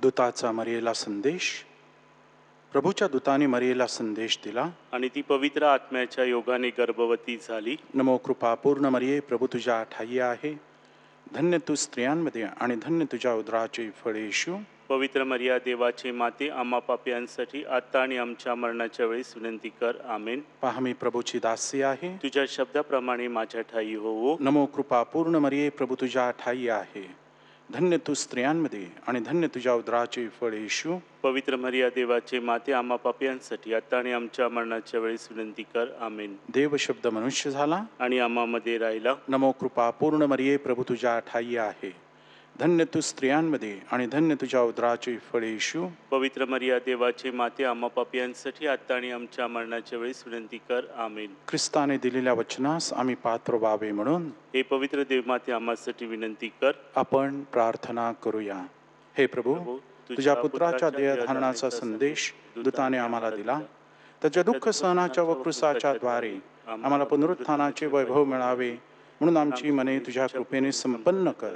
दूताचा मरियेला संदेश. प्रभूच्या दूताने मरियेला संदेश दिला आणि ती पवित्र आत्म्याच्या योगाने गर्भवती झाली. नमो कृपा पूर्ण मरिये, प्रभू तुझ्या ठाई आहे. धन्य तू स्त्रियांमध्ये आणि धन्य तुझ्या उदराचे फळ येशू. पवित्र मरिया, देवाचे माते, आम्हा पाप्यांसाठी आता आणि आमच्या मरणाच्या वेळेस विनंती कर. आमेन. पहा मी प्रभूची दासी आहे, तुझ्या शब्दाप्रमाणे माझ्या ठाई होवो. नमो कृपा पूर्ण मरिये, प्रभू तुझ्या ठाई आहे. धन्य तू स्त्रियांमध्ये आणि धन्य तुझ्या उदराचे फळ येशू. पवित्र मरिया, देवाचे माते, आम्हा पाप्यांसाठी आता आणि आमच्या मरणाच्या वेळेस विनंती कर. आमेन. देव शब्द मनुष्य झाला आणि आम्हामध्ये राहिला. नमो कृपा पूर्ण मरिये, प्रभू तुझ्या ठाई आहे. धन्य तू स्त्रियांमध्ये आणि धन्य तुझ्या उदराचे फळ येशू. पवित्र मरिया, देवाचे माते, आम्हा पाप्यांसाठी आता आणि आमच्या मरणाच्या वेळेस विनंती कर. आमेन. ख्रिस्ताने दिलेल्या वचनास आम्ही पात्र व्हावे म्हणून हे पवित्र देवमाते, आम्हासाठी विनंती कर. आपण प्रार्थना करूया. हे प्रभू, तुझ्या पुत्राच्या देहधारणाचा संदेश दूताने आम्हाला दिला. त्याच्या दुःख सहनाच्या व क्रूसाच्या द्वारे आम्हाला पुनरुत्थानाचे वैभव मिळावे म्हणून आमची मने तुझ्या कृपेने संपन्न कर.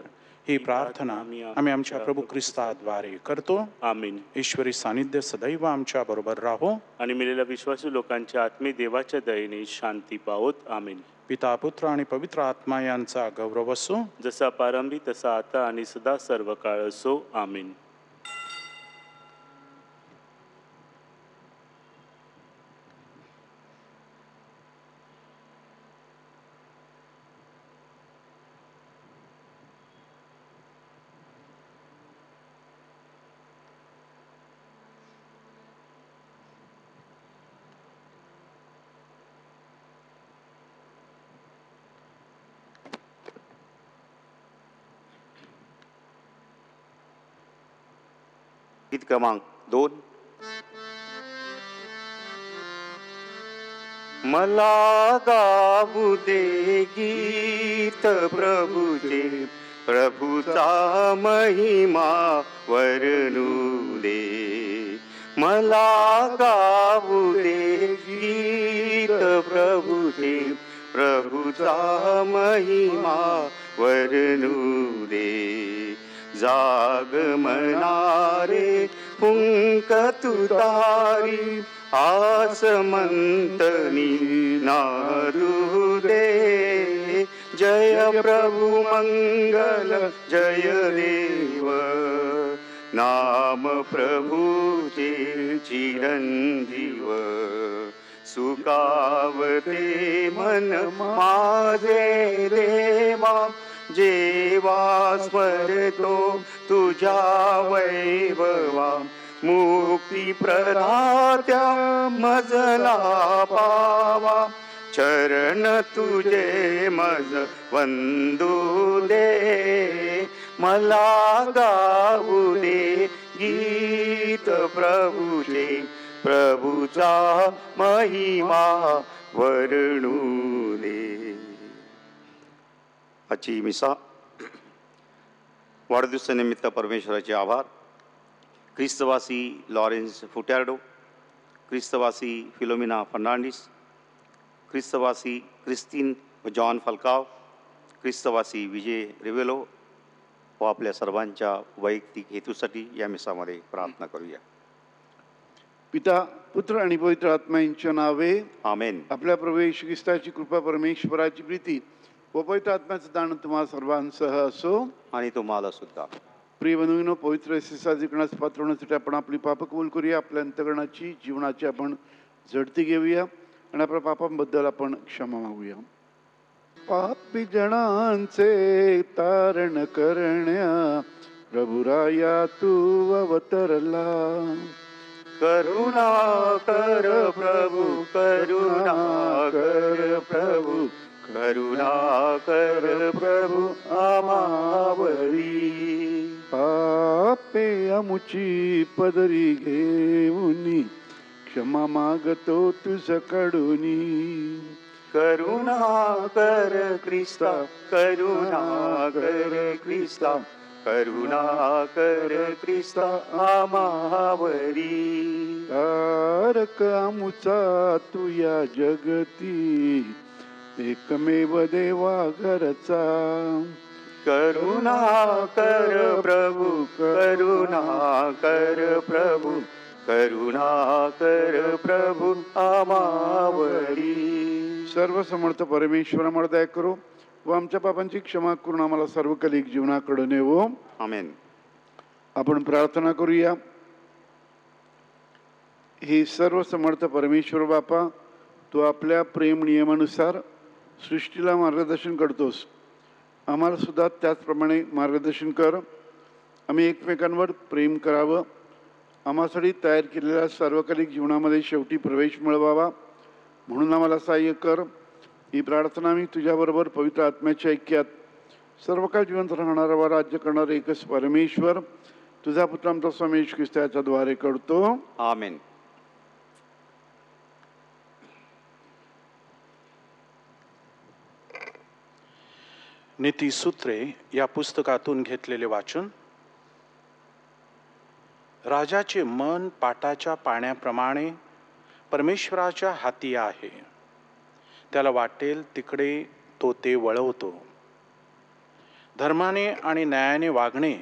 ही प्रार्थना आम्ही आमच्या प्रभू ख्रिस्ताद्वारे करतो. आमीन. ईश्वरी सानिध्य सदैव आमच्या बरोबर राहो. आणि मेलेल्या विश्वासू लोकांच्या आत्मे देवाच्या दयेने शांती पावोत. आमीन. पिता, पुत्र आणि पवित्र आत्मा यांचा गौरव असो, जसा प्रारंभी तसा आता आणि सदा सर्व काळ असो. आमीन. गीत क्रमांक 2. मला गाऊ दे गीत प्रभूचे, प्रभूचा महिमा वर्णू दे. मला गाऊ दे गीत प्रभूचे, प्रभूचा महिमा वर्णू दे. जाग मनारे पुंक तुतारी, आसमंतनी नादू दे. जय प्रभु मंगल जय देव, नाम प्रभूचे चिरंजीव. सुखावते मन माझे देवा, जेवा स्मरतो तुझ्या वैभवा. मुक्ती प्रदात्या मजला पावा, चरण तुझे मज वंदू दे. मला गाऊ दे गीत प्रभूचे, प्रभूचा महिमा वर्णू दे. आजची मिसा वाढदिवसानिमित्त परमेश्वराचे आभार. ख्रिस्तवासी लॉरेन्स फुटॅर्डो, ख्रिस्तवासी फिलोमिना फर्नांडिस, ख्रिस्तवासी क्रिस्तीन जॉन फल्काव, ख्रिस्तवासी विजय रिवेलो व आपल्या सर्वांच्या वैयक्तिक हेतूसाठी या मिसामध्ये प्रार्थना करूया. पिता, पुत्र आणि पवित्र आत्मा यांच्या नावे आमेन. आपल्या प्रभू येशू ख्रिस्ताची कृपा, परमेश्वराची प्रीती व पवित्र आत्म्याचं दान तुम्हा सर्वांसह असो आणि तुम्हाला सुद्धा. प्रिय बंधूंनो, पवित्र साधिकरणास पात्र होण्यासाठी आपण आपली पाप कबूल करूया. आपल्या अंतकरणाची, जीवनाची आपण झडती घेऊया आणि आपल्या पापांबद्दल आपण क्षमा मागूया. पापी जणांचे तारण करण्या, प्रभुराया तू अवतरला. करुणा कर प्रभु, करुणा कर प्रभु, करुणा कर प्रभु आमावरी. पापे अमुची पदरी घेऊनी, क्षमा मागतो तुझकडूनी. करुणा कर ख्रिस्ता, करुणा कर ख्रिस्ता, करुणा कर ख्रिस्ता आमावरी. तारक आमुचा तू या जगती, एकमेव देवा घरचा. करुणा कर प्रभु, करुणा कर प्रभु, करुणा कर प्रभु आमावरी. सर्व समर्थ परमेश्वर आम्हाला दया करो व आमच्या पापांची क्षमा करून आम्हाला सर्व कलिक जीवनाकडे नेवो. आमेन. आपण प्रार्थना करूया. हे सर्व समर्थ परमेश्वर बापा, तू आपल्या प्रेम नियमानुसार सृष्टीला मार्गदर्शन करतोस. आम्हाला सुद्धा त्याचप्रमाणे मार्गदर्शन कर. आम्ही एकमेकांवर प्रेम करावं. आम्हासाठी तयार केलेल्या सार्वकालिक जीवनामध्ये शेवटी प्रवेश मिळवावा म्हणून आम्हाला सहाय्य कर. ही प्रार्थना मी तुझ्याबरोबर पवित्र आत्म्याच्या ऐक्यात सर्व काळ जिवंत राहणारा व राज्य करणारा एकच परमेश्वर तुझा पुत्र आमचा स्वामी येशू ख्रिस्त याच्या द्वारे करतो. आमेन. नीतिसूत्रे या पुस्तकातून घेतलेले वाचन. राजाचे मन पाटाच्या पाण्याप्रमाणे परमेश्वराच्या हाती आहे. त्याला वाटेल तिकडे तो ते वळवतो. धर्माने आणि न्यायाने वागणे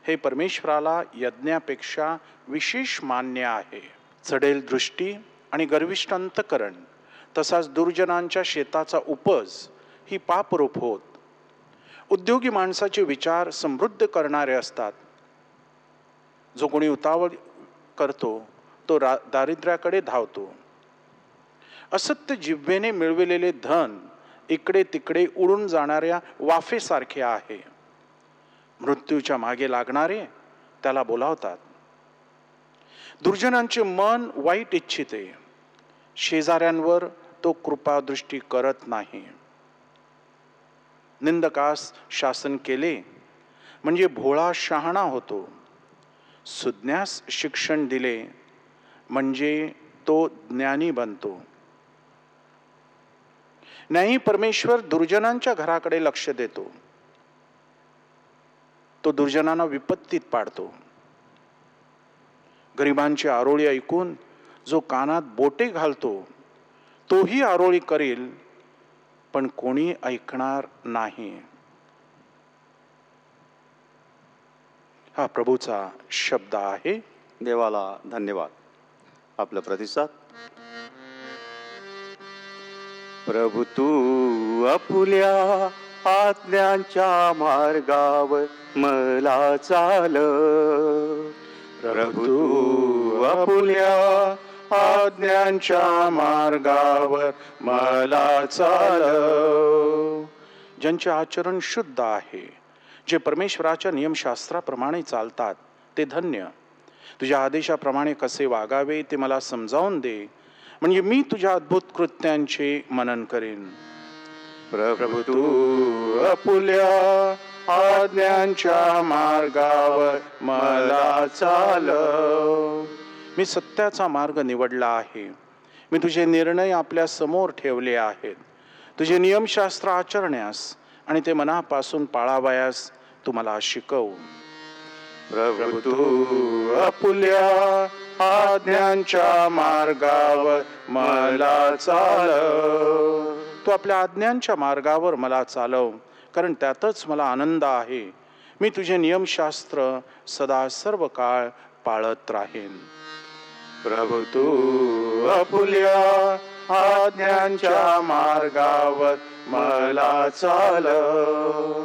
हे परमेश्वराला यज्ञापेक्षा विशेष मान्य आहे. चढेल दृष्टी आणि गर्विष्ठ अंतकरण तसाच दुर्जनांच्या शेताचा उपज ही पापरूप होत. उद्योगी माणसाचे विचार समृद्ध करणारे असतात. जो कोणी उतावळ करतो तो दारिद्र्याकडे धावतो. असत्य जिव्हेने मिळविलेले धन इकडे तिकडे उडून जाणाऱ्या वाफेसारखे आहे. मृत्यूच्या मागे लागणारे त्याला बोलावतात. दुर्जनांचे मन वाईट इच्छिते. शेजाऱ्यांवर तो कृपादृष्टी करत नाही. निंदकास शासन केले म्हणजे भोळा शहाणा होतो. सुज्ञास शिक्षण दिले म्हणजे तो ज्ञानी बनतो. न्यायी परमेश्वर दुर्जनांच्या घराकडे लक्ष देतो. तो दुर्जनांना विपत्तीत पाडतो. गरिबांची आरोळी ऐकून जो कानात बोटे घालतो तोही आरोळी करेल पण कोणी ऐकणार नाही. हा प्रभूचा शब्द आहे. देवाला धन्यवाद. आपला प्रतिसाद. प्रभू तू आपुल्या आज्ञांच्या मार्गावर मला चाल. प्रभू तू आपुल्या आज्ञांच्या मार्गावर मला चालव. ज्यांचे आचरण शुद्ध आहे, जे परमेश्वराच्या नियमशास्त्राप्रमाणे चालतात ते धन्य. तुझ्या आदेशाप्रमाणे कसे वागावे ते मला समजावून दे, म्हणजे मी तुझ्या अद्भुत कृत्यांचे मनन करेन. प्रभू तू आपुल्या आज्ञांच्या मार्गावर मला चालव. मी सत्याचा मार्ग निवडला आहे. मी तुझे निर्णय आपल्या समोर ठेवले आहेत. तुझे नियमशास्त्र आचरण्यास आणि ते मनापासून पाळावयास तू मला शिकव. प्रभू तू आपुल्या आज्ञांच्या मार्गावर मला चालव. तू आपल्या आज्ञांच्या मार्गावर मला चालव, कारण त्यातच मला आनंद आहे. मी तुझे नियमशास्त्र सदा सर्व काळ पाळत राहीन. प्रभू तू आपुल्या आज्ञांच्या मार्गावर मला चालव.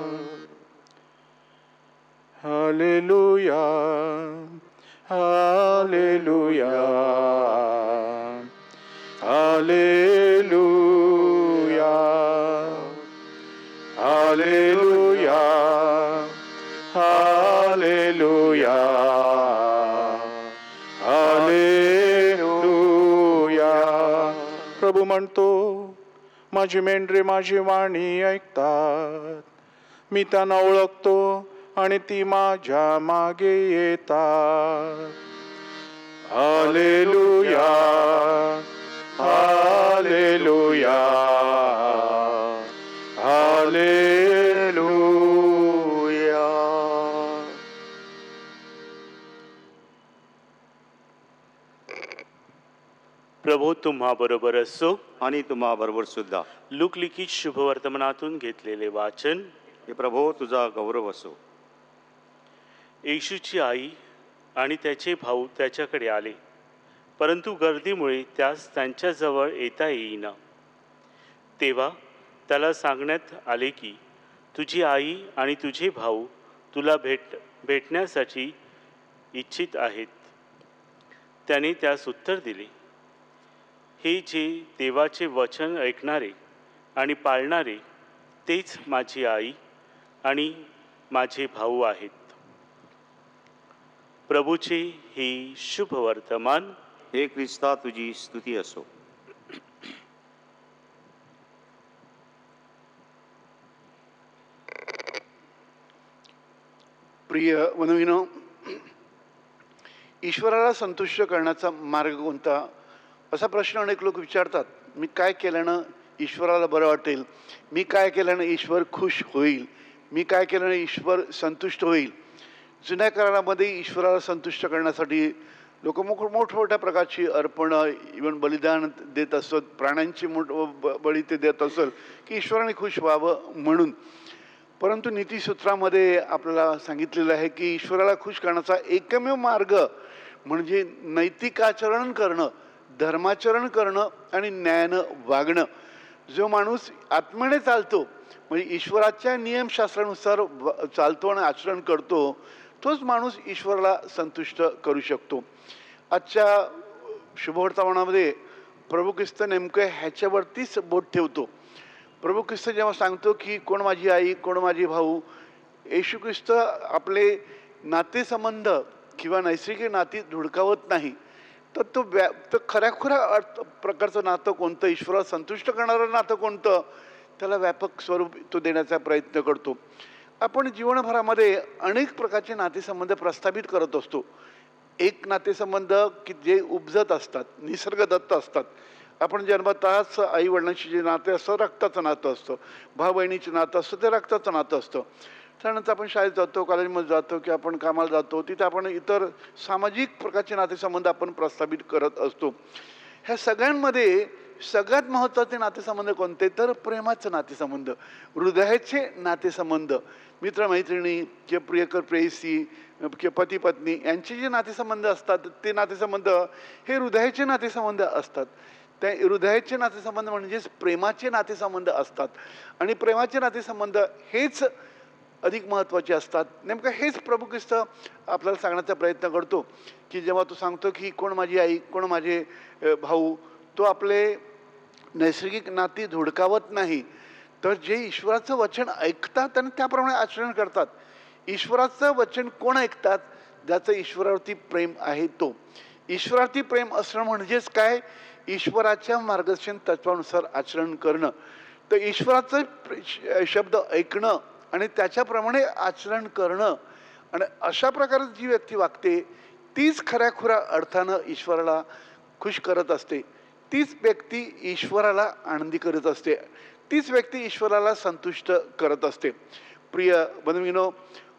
Hallelujah, hallelujah, hallelujah, hallelujah, hallelujah, hallelujah. प्रभू म्हणतो, माझी मेंढरे माझी वाणी ऐकतात. मी त्यांना ओळखतो आणि ती माझ्या मागे येतात. Hallelujah, hallelujah, hallelujah. प्रभू तुम्हा बरोबर असो. आणि तुम्हा बरोबर सुद्धा. लूक लिखित शुभवर्तमानातून घेतलेले वाचन. हे प्रभो तुझा गौरव असो. येशूची आई आणि त्याचे भाऊ त्याच्याकडे आले, परंतु गर्दीमुळे त्यास त्यांच्याजवळ येता येईना. तेव्हा त्याला सांगण्यात आले की तुझी आई आणि तुझे भाऊ तुला भेटण्यासाठी इच्छित आहेत. त्याने त्यास उत्तर दिले, हे जे देवाचे वचन ऐकणारे आणि पाळणारे तेच माझी आई आणि माझे भाऊ आहेत. प्रभूचे हे शुभ वर्तमान. हे ख्रिस्ता तुझी स्तुती असो. प्रिय बनविनो, ईश्वराला संतुष्ट करण्याचा मार्ग कोणता, असा प्रश्न अनेक लोक विचारतात. मी काय केल्यानं ईश्वराला बरं वाटेल, मी काय केल्यानं ईश्वर खुश होईल, मी काय केल्यानं ईश्वर संतुष्ट होईल. जुन्या काळामध्ये ईश्वराला संतुष्ट करण्यासाठी लोक मोठमोठ्या प्रकारची अर्पणं, इवन बलिदान देत असत, प्राण्यांची बळी ते देत असत की ईश्वराने खुश व्हावं म्हणून. परंतु नीतिसूत्रामध्ये आपल्याला सांगितलेलं आहे की ईश्वराला खुश करण्याचा एकमेव मार्ग म्हणजे नैतिकाचरण करणं, धर्माचरण करणं आणि न्यायानं वागणं. जो माणूस आत्म्याने चालतो, म्हणजे ईश्वराच्या नियमशास्त्रानुसार चालतो आणि आचरण करतो, तोच माणूस ईश्वराला संतुष्ट करू शकतो. आजच्या शुभवर्तमानामध्ये प्रभू ख्रिस्त नेमकं ह्याच्यावरतीच बोट ठेवतो. प्रभू ख्रिस्त जेव्हा सांगतो की कोण माझी आई, कोण माझे भाऊ, येशू ख्रिस्त आपले नातेसंबंध किंवा नैसर्गिक नाती धुडकावत नाही. तर तो खऱ्याखुऱ्या प्रकारचं नातं कोणतं, ईश्वराला संतुष्ट करणारं नातं कोणतं, त्याला व्यापक स्वरूप तो देण्याचा प्रयत्न करतो. आपण जीवनभरामध्ये अनेक प्रकारचे नातेसंबंध प्रस्थापित करत असतो. एक नातेसंबंध की जे उपजत असतात, निसर्गदत्त असतात. आपण जन्मतःच आई वडिलांशी जे नाते असतं रक्ताचं नातं असतं, भाऊ बहिणीचे नातं असतं ते रक्ताचं नातं असतं. त्यानंतर आपण शाळेत जातो, कॉलेजमध्ये जातो की आपण कामाला जातो, तिथे आपण इतर सामाजिक प्रकारचे नातेसंबंध आपण प्रस्थापित करत असतो. ह्या सगळ्यांमध्ये सगळ्यात महत्त्वाचे नातेसंबंध कोणते, तर प्रेमाचे नातेसंबंध, हृदयाचे नातेसंबंध. मित्रमैत्रिणी किंवा प्रियकर प्रेयसी किंवा पती पत्नी यांचे जे नातेसंबंध असतात ते नातेसंबंध हे हृदयाचे नातेसंबंध असतात. त्या हृदयाचे नातेसंबंध म्हणजेच प्रेमाचे नातेसंबंध असतात. आणि प्रेमाचे नातेसंबंध हेच अधिक महत्त्वाचे असतात. नेमकं हेच प्रभू ख्रिस्त आपल्याला सांगण्याचा प्रयत्न करतो की जेव्हा तो सांगतो की कोण माझी आई, कोण माझे भाऊ, तो आपले नैसर्गिक नाती धुडकावत नाही, तर जे ईश्वराचं वचन ऐकतात आणि त्याप्रमाणे आचरण करतात. ईश्वराचं वचन कोण ऐकतात, ज्याचं ईश्वरावरती प्रेम आहे तो. ईश्वरावरती प्रेम असणं म्हणजेच काय, ईश्वराच्या मार्गदर्शन तत्वानुसार आचरण करणं. तर ईश्वराचं शब्द ऐकणं आणि त्याच्याप्रमाणे आचरण करणं, आणि अशा प्रकारे जी व्यक्ती वागते तीच खऱ्याखुऱ्या अर्थानं ईश्वराला खुश करत असते. तीच व्यक्ती ईश्वराला आनंदी करत असते. तीच व्यक्ती ईश्वराला संतुष्ट करत असते. प्रिय बनविनो,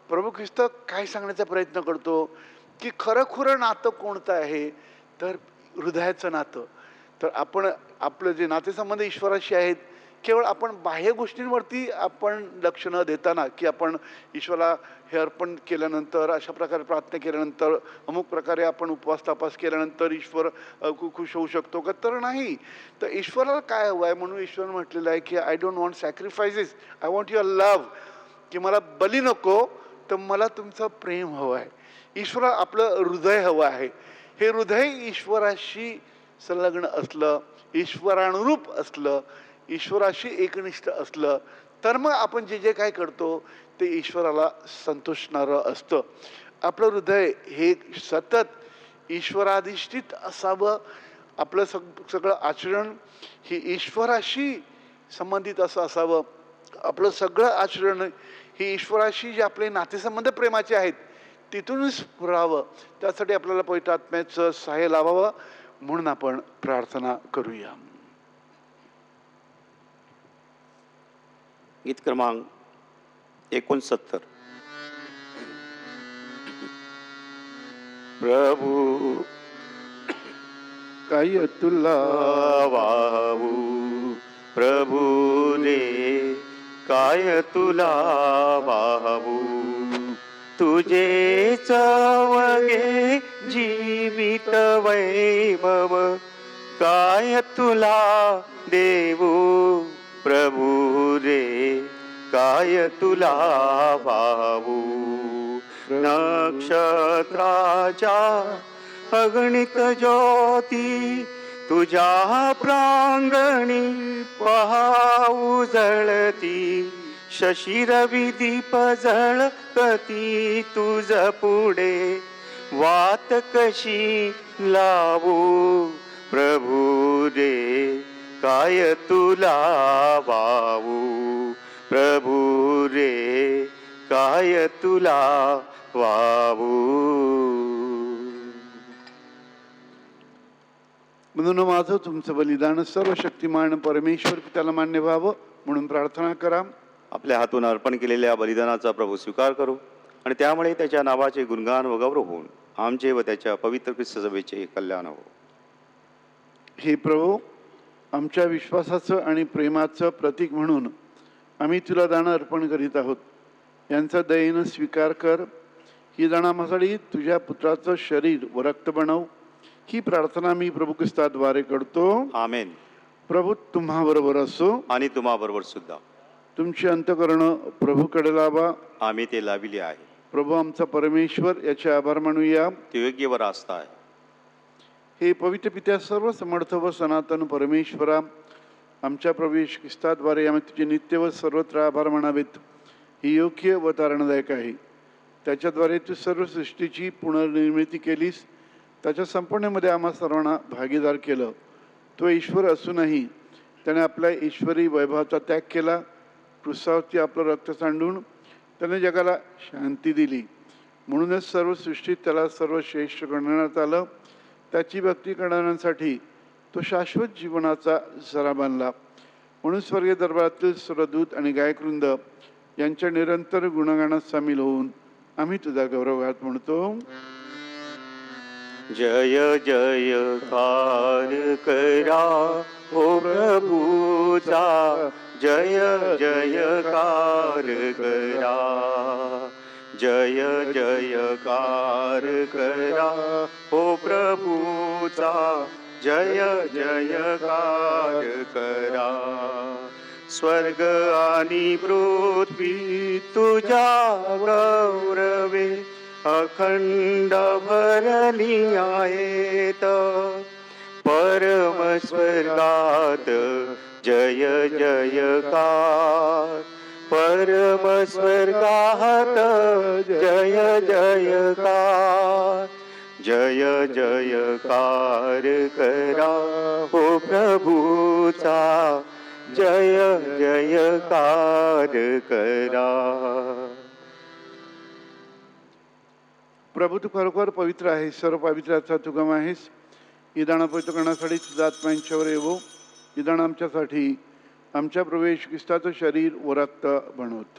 प्रभू ख्रिस्त काय सांगण्याचा प्रयत्न करतो की खरंखुरं नातं कोणतं आहे, तर हृदयाचं नातं. तर आपण आपलं जे नातेसंबंध ईश्वराशी आहेत, केवळ आपण बाह्य गोष्टींवरती आपण लक्ष न देताना की आपण ईश्वराला हे अर्पण केल्यानंतर, अशा प्रकारे प्रार्थना केल्यानंतर, अमुक प्रकारे आपण उपवास तपास केल्यानंतर ईश्वर खुश होऊ शकतो का, तर नाही. तर ईश्वराला काय हवं आहे, म्हणून ईश्वर म्हटलेलं आहे की I don't want sacrifices, I want your love, की मला बली नको, तर मला तुमचं प्रेम हवं आहे. ईश्वर आपलं हृदय हवं आहे. हे हृदय ईश्वराशी संलग्न असलं, ईश्वरानुरूप असलं, ईश्वराशी एकनिष्ठ असलं, तर मग आपण जे जे काय करतो ते ईश्वराला संतोषणारं असतं. आपलं हृदय हे सतत ईश्वराधिष्ठित असावं. आपलं सगळं आचरण हे ईश्वराशी संबंधित असं असावं. आपलं सगळं आचरण हे ईश्वराशी जे आपले नातेसंबंध प्रेमाचे आहेत तिथूनच पुरावं. त्यासाठी आपल्याला पवित्र आत्म्याचं सहाय्य लावावं. म्हणून आपण प्रार्थना करूया. गीत क्रमांक 69. प्रभू काय तुला वाहू, प्रभू रे काय तुला वाहू. तुझेच वगे जीवित वैभव, काय तुला देऊ प्रभू रे, काय तुला वाहू. नक्षत्राच्या अगणित ज्योती तुझ्या प्रांगणी पहाऊ जळती. शशी रवी दीप झळकती तुझ पुढे, वात कशी लावू प्रभू रे, काय तुला वावू प्रभू रे, काय तुला वावू. म्हणून माझं तुमचं बलिदान सर्व शक्तिमान परमेश्वर पित्याला मान्य व्हावं म्हणून प्रार्थना करा. आपल्या हातून अर्पण केलेल्या बलिदानाचा प्रभू स्वीकार करू आणि त्यामुळे त्याच्या नावाचे गुणगान व गौरव होऊन आमचे व त्याच्या पवित्र ख्रिस्त सभेचे कल्याण हो. हे प्रभू, आमच्या विश्वासाचं आणि प्रेमाचं प्रतीक म्हणून आम्ही तुला दानं अर्पण करीत आहोत. यांचा दयेनं स्वीकार कर. ही दानं आम्हासाठी तुझ्या पुत्राचं शरीर व रक्त बनव. ही प्रार्थना मी प्रभू ख्रिस्ताद्वारे करतो. आमेन. प्रभू तुम्हा बरोबर असो आणि तुम्हा बरोबर सुद्धा. तुमची अंतकरण प्रभूकडे लावा. आम्ही ते लाविले आहे. प्रभू आमचा परमेश्वर याचे आभार मानूया. ते योग्य व रास्त आहे. हे पवित्र पित्या, सर्व समर्थ व सनातन परमेश्वरा, आमच्या प्रभू येशू ख्रिस्ताद्वारे आम्ही तुझे नित्य व सर्वत्र आभार मानावेत. ही योग्य व तारणदायक आहे. त्याच्याद्वारे तू सर्व सृष्टीची पुनर्निर्मिती केलीस. त्याच्या संपूर्णमध्ये आम्हा सर्वांना भागीदार केलं. तो ईश्वर असूनही त्याने आपल्या ईश्वरी वैभवाचा त्याग केला. क्रुसावरती आपलं रक्त सांडून त्याने जगाला शांती दिली. म्हणूनच सर्व सृष्टीत त्याला सर्वश्रेष्ठ गणण्यात आलं. त्याची भक्ती करणाऱ्यांसाठी तो शाश्वत जीवनाचा झरा बांधला. म्हणून स्वर्गीय दरबारातील सर्व दूत आणि गायकवृंद यांच्या निरंतर गुणगानात सामील होऊन आम्ही तुझा गौरवगात म्हणतो. जय जयकार करा ओ प्रभूचा, जय जयकार करा. जय जयकार करा ओ प्रभूचा, जय जयकार करा. स्वर्ग आणि पृथ्वी तुझ्या गौरवे अखंड भरली आहेत. परमस्वर्गात जय जयकार, परमस्वर्गात जय जयकार. जय जयकार करा ओ प्रभूचा, जय जयकार करा. प्रभू, तू खरोखर पवित्र आहेस. सर्व पवित्राचा तू गम आहेस. ही दानं पवित्र करण्यासाठी तुझा आत्मा यांच्यावर येवो. ही दानं आमच्यासाठी आमच्या प्रभू येशू ख्रिस्ताचं शरीर व रक्त बनवत.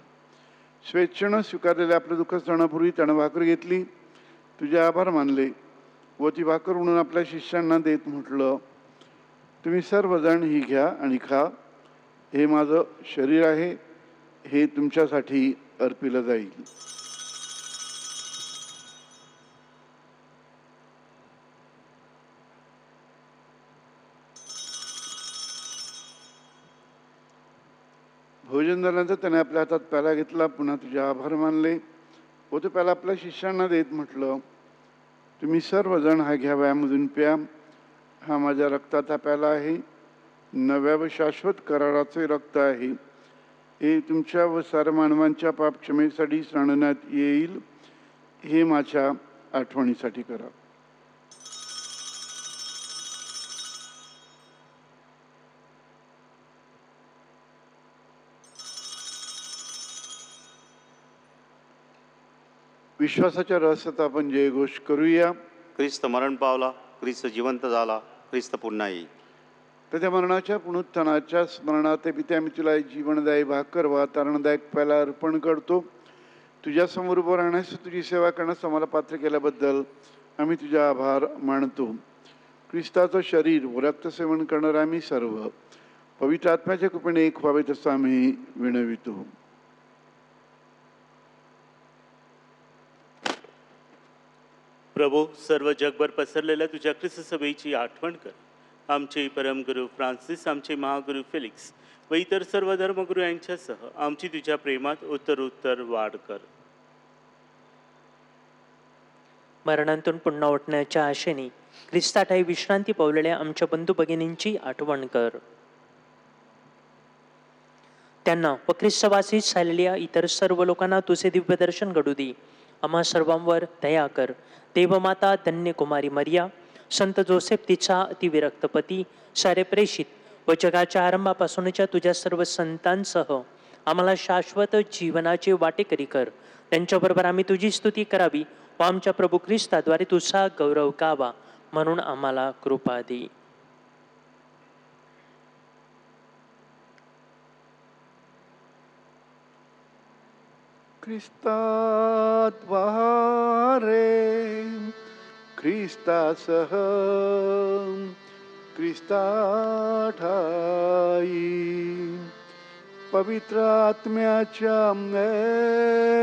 स्वेच्छेनं स्वीकारलेल्या आपल्या दुःख सणापूर्वी त्यानं भाकर घेतली, तुझे आभार मानले व ती भाकर म्हणून आपल्या शिष्यांना देत म्हटलं, तुम्ही सर्वजण ही घ्या आणि खा. हे माझं शरीर आहे, हे तुमच्यासाठी अर्पिलं जाईल. भोजन झाल्यानंतर त्याने आपल्या हातात प्याला घेतला, पुन्हा तुझे आभार मानले व तो प्याला आपल्या शिष्यांना देत म्हटलं, तुम्ही सर्वजण हा घ्या, यामधून प्या. हा माझ्या रक्ताचा प्याला आहे, नव्या व शाश्वत कराराचे रक्त आहे. हे तुमच्या व साऱ्या मानवांच्या पापक्षमेसाठी सांडण्यात येईल. हे माझ्या आठवणीसाठी करा. विश्वासाच्या रहस्यात आपण जयघोष करूया. ख्रिस्त मरण पावला, ख्रिस्त जिवंत झाला, ख्रिस्त पुन्हा येईल. त्याच्या मरणाच्या पुनरुत्थानाच्या स्मरणार्थ पित्या, आम्ही तुला जीवनदायी भाकर व तारणदायक प्याला अर्पण करतो. तुझ्या समोर उभं राहण्यास, तुझी सेवा करण्यास आम्हाला पात्र केल्याबद्दल आम्ही तुझा आभार मानतो. ख्रिस्ताचं शरीर व रक्त सेवन करणारे आम्ही सर्व पवित्र आत्म्याच्या कृपेने एक व्हावे तसं आम्ही विनवितो. प्रभू, सर्व जगभर पसरलेल्या तुझ्या ख्रिस्त सभेची आठवण कर. आमचे परमगुरू फ्रान्सिस, आमचे महागुरू फेलिक्स व इतर सर्व धर्मगुरू यांच्यासह आमची तुझ्या प्रेमात उत्तरोत्तर वाढ कर. मरणांतून पुन्हा उठण्याच्या आशेने ख्रिस्ताठाई विश्रांती पावलेल्या आमच्या बंधू भगिनींची आठवण कर. त्यांना व ख्रिस्तवासीत झालेल्या इतर सर्व लोकांना तुझे दिव्य दर्शन घडू दे. आम्हा सर्वांवर दया कर. देवमाता धन्य कुमारी मरिया, संत जोसेफ तिचा अतिविरक्त पती, सारे प्रेषित व जगाच्या आरंभापासूनच्या तुझ्या सर्व संतांसह आम्हाला शाश्वत जीवनाचे वाटेकरी कर. त्यांच्याबरोबर आम्ही तुझी स्तुती करावी व आमच्या प्रभू ख्रिस्ताद्वारे तुझा गौरव गावा, म्हणून आम्हाला कृपा दे. ख्रिस्तात वारे, ख्रिस्तासह, ख्रिस्ताठाई, पवित्र आत्म्याच्या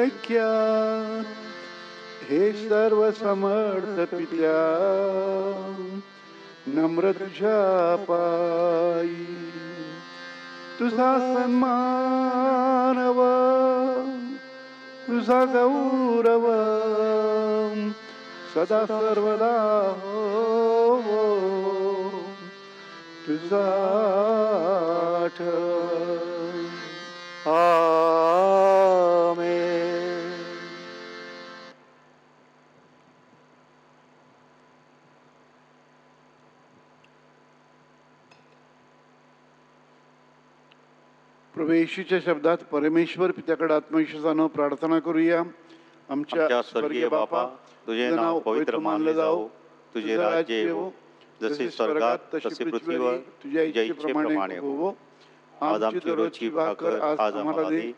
ऐक्यात हे सर्व समर्थ पित्या नम्र तुझ्या पायी तुझा सन्मान व तुझा गौरव सदा सर्वदा हो, तुझा आमेन. प्रवेशीच्या शब्दात परमेश्वर पित्याकडे आत्मविश्वासानं प्रार्थना करूया. आमच्या स्वर्गीय बापा, तुझे नाव पवित्र मानले जाओ, तुझे राज्य येवो, जसे स्वर्गात तसे पृथ्वीवर तुझ्या इच्छेप्रमाणे होवो. आज आमची रोजची भाकर आज आम्हाला दे,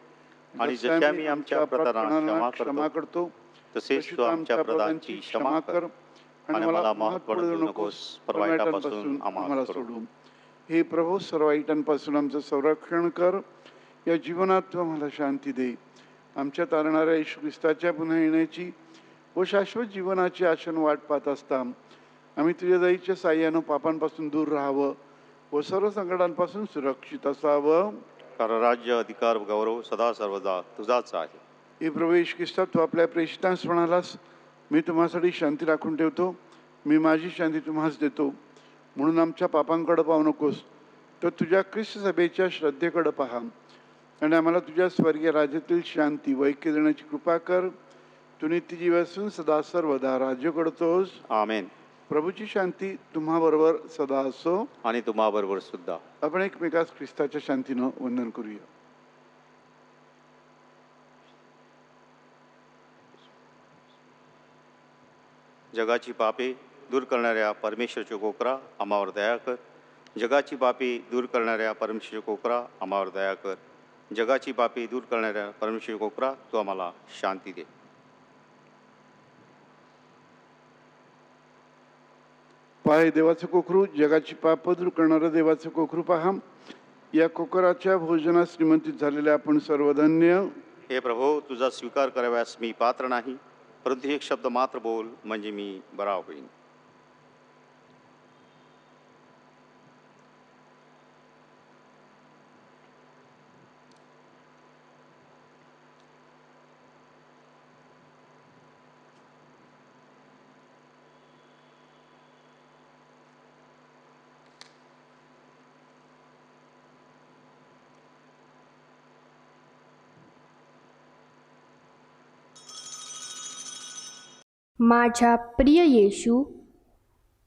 आणि जसे आम्ही आमच्या अपराधांना क्षमा करतो तसेच तू आमच्या अपराधांची क्षमा कर, आणि मला माफ पडू नकोस, पर वाईटापासून आम्हाला सोडून. हे प्रभू, सर्व वाईटांपासून आमचं संरक्षण कर. या जीवनात तू आम्हाला शांती दे. आमच्या तारणाऱ्या येशू ख्रिस्ताच्या पुन्हा येण्याची व शाश्वत जीवनाची आशन वाट पाहत असता आम्ही तुझ्या दयेच्या साह्यानं पापांपासून दूर राहावं व सर्व संकटांपासून सुरक्षित असावं. कारण राज्य, अधिकार व गौरव सदा सर्वदा तुझाच आहे. हे प्रभू येशू ख्रिस्ता, तू आपल्या प्रेषितांस म्हणालास, मी तुम्हासाठी शांती राखून ठेवतो, मी माझी शांती तुम्हास देतो. म्हणून आमच्या पापांकडे पाहू नकोस, तर तुझ्या ख्रिस्त सभेच्या श्रद्धेकडे पहा आणि आम्हाला तुझ्या स्वर्गीय राज्यातील शांती व ऐक्य देण्याची कृपा कर. तू नित्य जीवासून सदा सर्वदा राज्य करतोस. आमेन. प्रभूची शांती तुम्हाबरोबर सदा असो, आणि तुम्हाबरोबर सुद्धा. आपण एकमेकास ख्रिस्ताच्या शांतीनं वंदन करूया. जगाची पापे दूर करणाऱ्या परमेश्वरचे कोकरा, आम्हावर दया कर. जगाची पापे दूर करणाऱ्या परमेश्वरचे कोकरा, आम्हावर दया कर. जगाची पापे दूर करणाऱ्या परमेश्वरचे कोकरा, तू आम्हाला शांती दे. पाय देवाचं कोकरू, जगाची पाप दूर करणारं देवाचं कोकरू पहा. या कोकराच्या भोजनात श्रीमंतीत झालेल्या आपण सर्व धन्य. हे प्रभो, तुझा स्वीकार कराव्यास मी पात्र नाही, परंतु एक शब्द मात्र बोल, म्हणजे मी बरा होईन. माझ्या प्रिय येशू,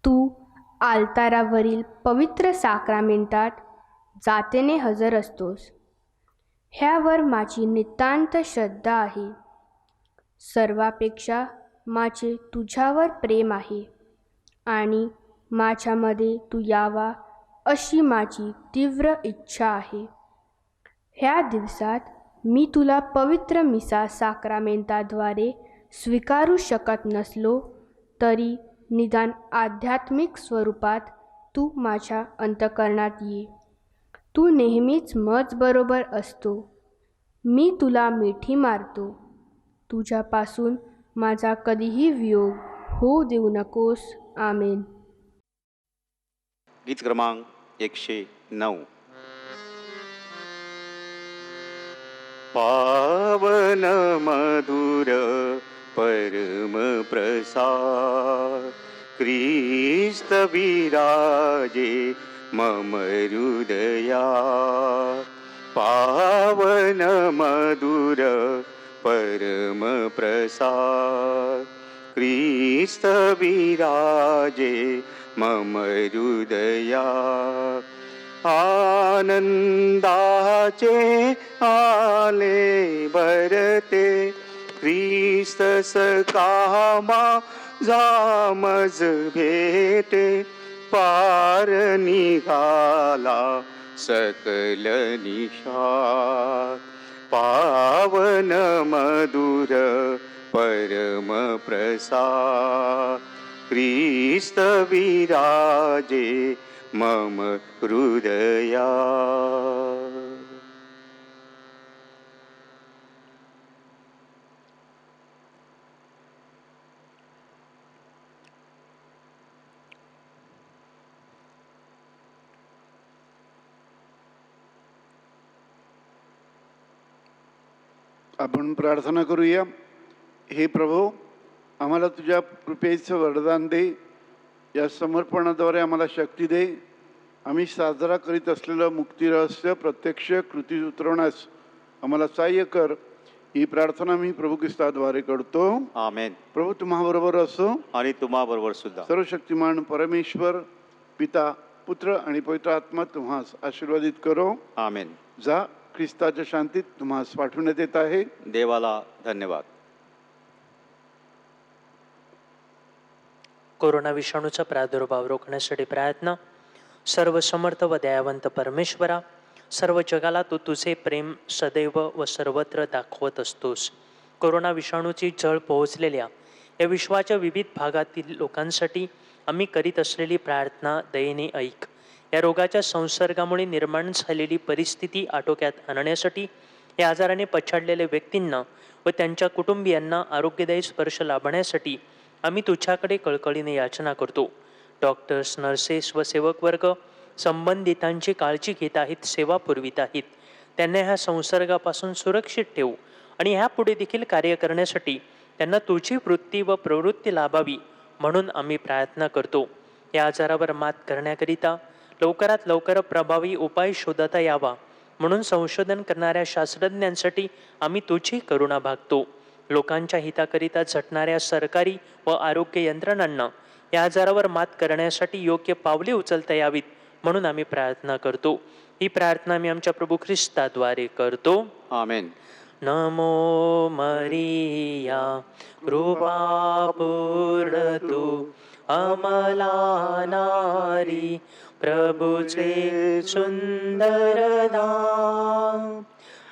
तू आल्तारावरील पवित्र साक्रामेंटात जातेने हजर असतोस. ह्यावर माझी नितांत श्रद्धा आहे. सर्वापेक्षा माझे तुझ्यावर प्रेम आहे आणि माझ्यामध्ये तू यावा अशी माझी तीव्र इच्छा आहे. ह्या दिवसात मी तुला पवित्र मिसा साक्रामेंटाद्वारे स्वीकारू शकत नसलो तरी निदान आध्यात्मिक स्वरूपात तू माझ्या अंतःकरणात ये. तू नेहमीच मज बरोबर असतो. मी तुला मिठी मारतो. तुझ्यापासून माझा कधीही वियोग होऊ देऊ नकोस. आमेन. गीत क्रमांक 109. पावन मधुर परम प्रसाद ख्रिस्त विराजे मम हृदया. पावन मधुर परम प्रसाद ख्रिस्त विराजे मम हृदया. आनंदाचे आले भरते ख्रिस्त सकामा जामज भेटे. पार निघाला सकल निशात. पावन मधुर परम प्रसाद ख्रिस्त विराजे मम हृदया. आपण प्रार्थना करूया. हे प्रभू, आम्हाला तुझ्या कृपेचं वरदान दे. या समर्पणाद्वारे आम्हाला शक्ती दे. आम्ही साजरा करीत असलेलं मुक्ती रहस्य प्रत्यक्ष कृती उतरवण्यास आम्हाला सहाय्य कर. ही प्रार्थना मी प्रभू ख्रिस्ताद्वारे करतो. आमेन. प्रभू तुम्हाबरोबर असो. आणि तुम्हा बरोबर सुद्धा. सर्वशक्तिमान परमेश्वर पिता, पुत्र आणि पवित्र आत्मा तुम्हास आशीर्वादित करो. आमेन. जा, ख्रिस्ताच्या शांतीत तुम्हास पाठवण्यात येत आहे. देवाला धन्यवाद. कोरोना विषाणूचा प्रादुर्भाव रोखण्यासाठी प्रयत्न. सर्व समर्थ व दयावंत परमेश्वरा, सर्व जगाला तू तुझे प्रेम सदैव व सर्वत्र दाखवत असतोस. कोरोना विषाणूची झळ पोहोचलेल्या या विश्वाच्या विविध भागातील लोकांसाठी आम्ही करीत असलेली प्रार्थना दयेने ऐक. या रोगाच्या संसर्गामुळे निर्माण झालेली परिस्थिती आटोक्यात आणण्यासाठी या आजाराने पछाडलेल्या व्यक्तींना व त्यांच्या कुटुंबियांना आरोग्यदायी स्पर्श लाभण्यासाठी आम्ही तुझ्याकडे कळकळीने याचना करतो. डॉक्टर्स, नर्सेस व सेवक वर्ग संबंधितांची काळजी घेत आहेत, सेवा पुरवित आहेत. त्यांना ह्या संसर्गापासून सुरक्षित ठेवू आणि ह्यापुढे देखील कार्य करण्यासाठी त्यांना तुझी वृत्ती व प्रवृत्ती लाभावी म्हणून आम्ही प्रार्थना करतो. या आजारावर मात करण्याकरिता लवकरात लवकर प्रभावी उपाय शोधता यावा म्हणून संशोधन करणाऱ्या शास्त्रज्ञांसाठी आम्ही तुझी करुणा भागतो. लोकांच्या हिताकरिता झटणाऱ्या सरकारी व आरोग्य यंत्रणांना या आजारावर मात करण्यासाठी योग्य पावले उचलता यावीत म्हणून आम्ही प्रार्थना करतो. ही प्रार्थना मी आमच्या प्रभू ख्रिस्ताद्वारे करतो. आमेन. नमो मरिया, कृपा पूर्ण तू अमला नारी, प्रभुचे सुंदर नाम.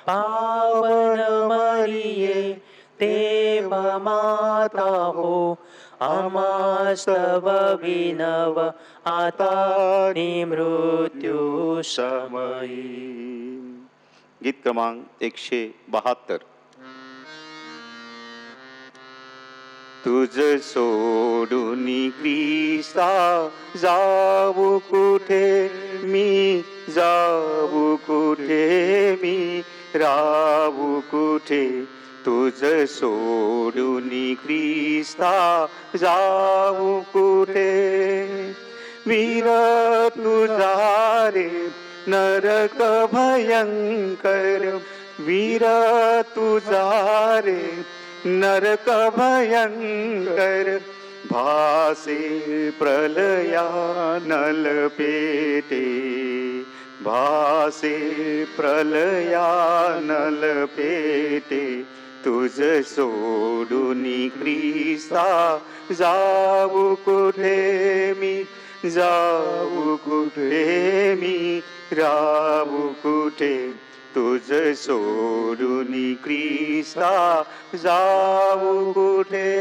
पावन मरिये, देव माता हो, आमास्तव विनव आता मृत्यू समयी. गीत क्रमांक 172. तुझ सोडून ख्रिस्ता जाऊ कुठे मी, जाऊ कुठे मी, राहू कुठे. तुझ सोडून ख्रिस्ता जाऊ कुठे. वीर तुझा रे नरक भयंकर, वीर तुझा रे नरक भयंकर. भासे प्रलया नल पेटे, भासे प्रलया नल पेटे. तुझ सोडून ख्रिस्ता जाऊ कुठे मी, जाऊ कुठे मी, राहू कुठे. तुझ सोडून ख्रिस्ता जाऊ कुठे.